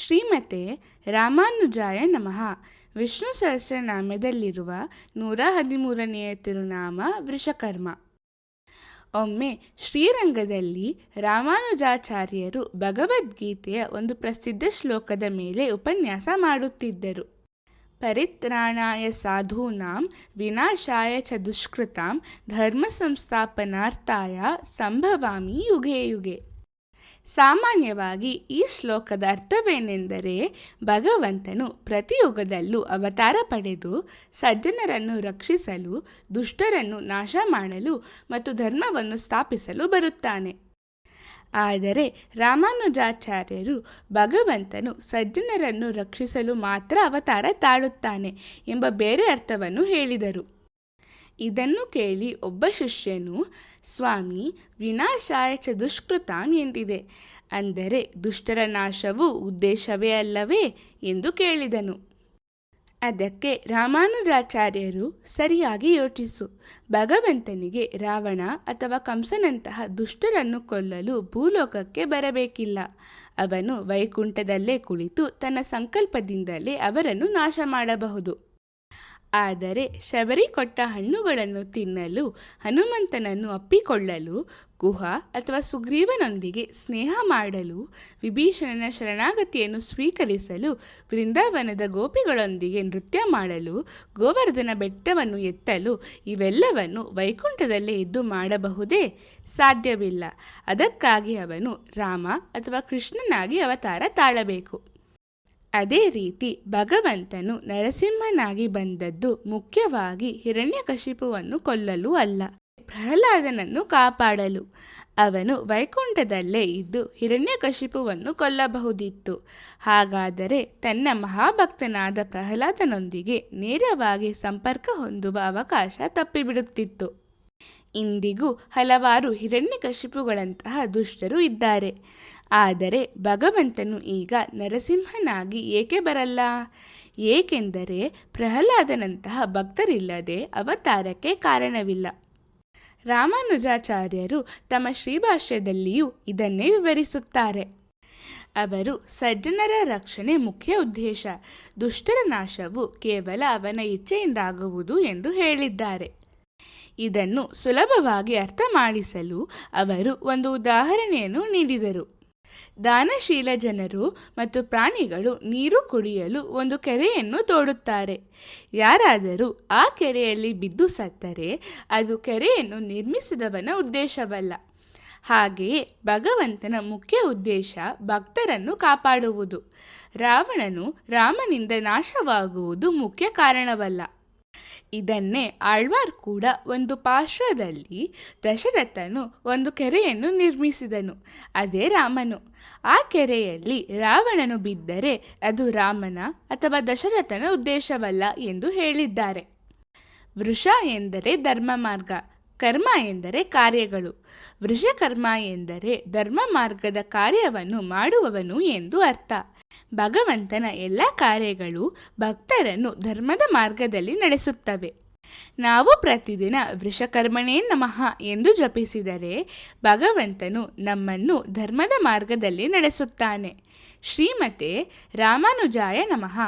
ಶ್ರೀಮತೆ ರಾಮಾನುಜಾಯ ನಮಃ. ವಿಷ್ಣು ಸಹಸ್ರನಾಮದಲ್ಲಿರುವ 113ನೆಯ ತಿರುನಾಮ ವೃಷಕರ್ಮ. ಒಮ್ಮೆ ಶ್ರೀರಂಗದಲ್ಲಿ ರಾಮಾನುಜಾಚಾರ್ಯರು ಭಗವದ್ಗೀತೆಯ ಒಂದು ಪ್ರಸಿದ್ಧ ಶ್ಲೋಕದ ಮೇಲೆ ಉಪನ್ಯಾಸ ಮಾಡುತ್ತಿದ್ದರು. ಪರಿತ್ರಾಣಾಯ ಸಾಧೂನಾಂ ವಿನಾಶಾಯ ಚ ದುಷ್ಕೃತಾಂ ಧರ್ಮ ಸಂಸ್ಥಾಪನಾರ್ಥಾಯ ಸಂಭವಾಮಿ ಯುಗೆ ಯುಗೆ. ಸಾಮಾನ್ಯವಾಗಿ ಈ ಶ್ಲೋಕದ ಅರ್ಥವೇನೆಂದರೆ, ಭಗವಂತನು ಪ್ರತಿಯುಗದಲ್ಲೂ ಅವತಾರ ಪಡೆದು ಸಜ್ಜನರನ್ನು ರಕ್ಷಿಸಲು, ದುಷ್ಟರನ್ನು ನಾಶ ಮಾಡಲು ಮತ್ತು ಧರ್ಮವನ್ನು ಸ್ಥಾಪಿಸಲು ಬರುತ್ತಾನೆ. ಆದರೆ ರಾಮಾನುಜಾಚಾರ್ಯರು ಭಗವಂತನು ಸಜ್ಜನರನ್ನು ರಕ್ಷಿಸಲು ಮಾತ್ರ ಅವತಾರ ತಾಳುತ್ತಾನೆ ಎಂಬ ಬೇರೆ ಅರ್ಥವನ್ನು ಹೇಳಿದರು. ಇದನ್ನು ಕೇಳಿ ಒಬ್ಬ ಶಿಷ್ಯನು, ಸ್ವಾಮಿ, ವಿನಾಶಾಯ ಚ ದುಷ್ಕೃತಾನ್ ಎಂದಿದೆ, ಅಂದರೆ ದುಷ್ಟರ ನಾಶವು ಉದ್ದೇಶವೇ ಅಲ್ಲವೇ ಎಂದು ಕೇಳಿದನು. ಅದಕ್ಕೆ ರಾಮಾನುಜಾಚಾರ್ಯರು, ಸರಿಯಾಗಿ ಯೋಚಿಸು, ಭಗವಂತನಿಗೆ ರಾವಣ ಅಥವಾ ಕಂಸನಂತಹ ದುಷ್ಟರನ್ನು ಕೊಲ್ಲಲು ಭೂಲೋಕಕ್ಕೆ ಬರಬೇಕಿಲ್ಲ. ಅವನು ವೈಕುಂಠದಲ್ಲೇ ಕುಳಿತು ತನ್ನ ಸಂಕಲ್ಪದಿಂದಲೇ ಅವರನ್ನು ನಾಶ ಮಾಡಬಹುದು. ಆದರೆ ಶಬರಿ ಕೊಟ್ಟ ಹಣ್ಣುಗಳನ್ನು ತಿನ್ನಲು, ಹನುಮಂತನನ್ನು ಅಪ್ಪಿಕೊಳ್ಳಲು, ಗುಹ ಅಥವಾ ಸುಗ್ರೀವನೊಂದಿಗೆ ಸ್ನೇಹ ಮಾಡಲು, ವಿಭೀಷಣನ ಶರಣಾಗತಿಯನ್ನು ಸ್ವೀಕರಿಸಲು, ವೃಂದಾವನದ ಗೋಪಿಗಳೊಂದಿಗೆ ನೃತ್ಯ ಮಾಡಲು, ಗೋವರ್ಧನ ಬೆಟ್ಟವನ್ನು ಎತ್ತಲು, ಇವೆಲ್ಲವನ್ನು ವೈಕುಂಠದಲ್ಲೇ ಎದ್ದು ಮಾಡಬಹುದೇ? ಸಾಧ್ಯವಿಲ್ಲ. ಅದಕ್ಕಾಗಿ ಅವನು ರಾಮ ಅಥವಾ ಕೃಷ್ಣನಾಗಿ ಅವತಾರ ತಾಳಬೇಕು. ಅದೇ ರೀತಿ ಭಗವಂತನು ನರಸಿಂಹನಾಗಿ ಬಂದದ್ದು ಮುಖ್ಯವಾಗಿ ಹಿರಣ್ಯಕಶಿಪುವನ್ನು ಕೊಲ್ಲಲು ಅಲ್ಲ, ಪ್ರಹ್ಲಾದನನ್ನು ಕಾಪಾಡಲು. ಅವನು ವೈಕುಂಠದಲ್ಲೇ ಇದ್ದು ಹಿರಣ್ಯಕಶಿಪುವನ್ನು ಕೊಲ್ಲಬಹುದಿತ್ತು. ಹಾಗಾದರೆ ತನ್ನ ಮಹಾಭಕ್ತನಾದ ಪ್ರಹ್ಲಾದನೊಂದಿಗೆ ನೇರವಾಗಿ ಸಂಪರ್ಕ ಹೊಂದುವ ಅವಕಾಶ ತಪ್ಪಿಬಿಡುತ್ತಿತ್ತು. ಇಂದಿಗೂ ಹಲವಾರು ಹಿರಣ್ಯಕಶಿಪುಗಳಂತಹ ದುಷ್ಟರು ಇದ್ದಾರೆ. ಆದರೆ ಭಗವಂತನು ಈಗ ನರಸಿಂಹನಾಗಿ ಏಕೆ ಬರಲ್ಲ? ಏಕೆಂದರೆ ಪ್ರಹ್ಲಾದನಂತಹ ಭಕ್ತರಿಲ್ಲದೆ ಅವತಾರಕ್ಕೆ ಕಾರಣವಿಲ್ಲ. ರಾಮಾನುಜಾಚಾರ್ಯರು ತಮ್ಮ ಶ್ರೀಭಾಷ್ಯದಲ್ಲಿಯೂ ಇದನ್ನೇ ವಿವರಿಸುತ್ತಾರೆ. ಅವರು ಸಜ್ಜನರ ರಕ್ಷಣೆ ಮುಖ್ಯ ಉದ್ದೇಶ, ದುಷ್ಟರ ನಾಶವು ಕೇವಲ ಅವನ ಇಚ್ಛೆಯಿಂದಾಗುವುದು ಎಂದು ಹೇಳಿದ್ದಾರೆ. ಇದನ್ನು ಸುಲಭವಾಗಿ ಅರ್ಥ ಮಾಡಿಸಲು ಅವರು ಒಂದು ಉದಾಹರಣೆಯನ್ನು ನೀಡಿದರು. ದಾನಶೀಲ ಜನರು ಮತ್ತು ಪ್ರಾಣಿಗಳು ನೀರು ಕುಡಿಯಲು ಒಂದು ಕೆರೆಯನ್ನು ತೋಡುತ್ತಾರೆ. ಯಾರಾದರೂ ಆ ಕೆರೆಯಲ್ಲಿ ಬಿದ್ದು ಸತ್ತರೆ ಅದು ಕೆರೆಯನ್ನು ನಿರ್ಮಿಸಿದವನ ಉದ್ದೇಶವಲ್ಲ. ಹಾಗೆಯೇ ಭಗವಂತನ ಮುಖ್ಯ ಉದ್ದೇಶ ಭಕ್ತರನ್ನು ಕಾಪಾಡುವುದು. ರಾವಣನು ರಾಮನಿಂದ ನಾಶವಾಗುವುದು ಮುಖ್ಯ ಕಾರಣವಲ್ಲ. ಇದನ್ನೇ ಆಳ್ವಾರ್ ಕೂಡ ಒಂದು ಪಾರ್ಶ್ವದಲ್ಲಿ ದಶರಥನು ಒಂದು ಕೆರೆಯನ್ನು ನಿರ್ಮಿಸಿದನು, ಅದೇ ರಾಮನು. ಆ ಕೆರೆಯಲ್ಲಿ ರಾವಣನು ಬಿದ್ದರೆ ಅದು ರಾಮನ ಅಥವಾ ದಶರಥನ ಉದ್ದೇಶವಲ್ಲ ಎಂದು ಹೇಳಿದ್ದಾರೆ. ವೃಷ ಎಂದರೆ ಧರ್ಮ ಮಾರ್ಗ, ಕರ್ಮ ಎಂದರೆ ಕಾರ್ಯಗಳು. ವೃಷಕರ್ಮ ಎಂದರೆ ಧರ್ಮ ಮಾರ್ಗದ ಕಾರ್ಯವನ್ನು ಮಾಡುವವನು ಎಂದು ಅರ್ಥ. ಭಗವಂತನ ಎಲ್ಲ ಕಾರ್ಯಗಳು ಭಕ್ತರನ್ನು ಧರ್ಮದ ಮಾರ್ಗದಲ್ಲಿ ನಡೆಸುತ್ತವೆ. ನಾವು ಪ್ರತಿದಿನ ವೃಷಕರ್ಮಣೇ ನಮಃ ಎಂದು ಜಪಿಸಿದರೆ ಭಗವಂತನು ನಮ್ಮನ್ನು ಧರ್ಮದ ಮಾರ್ಗದಲ್ಲಿ ನಡೆಸುತ್ತಾನೆ. ಶ್ರೀಮತೆ ರಾಮಾನುಜಾಯ ನಮಃ.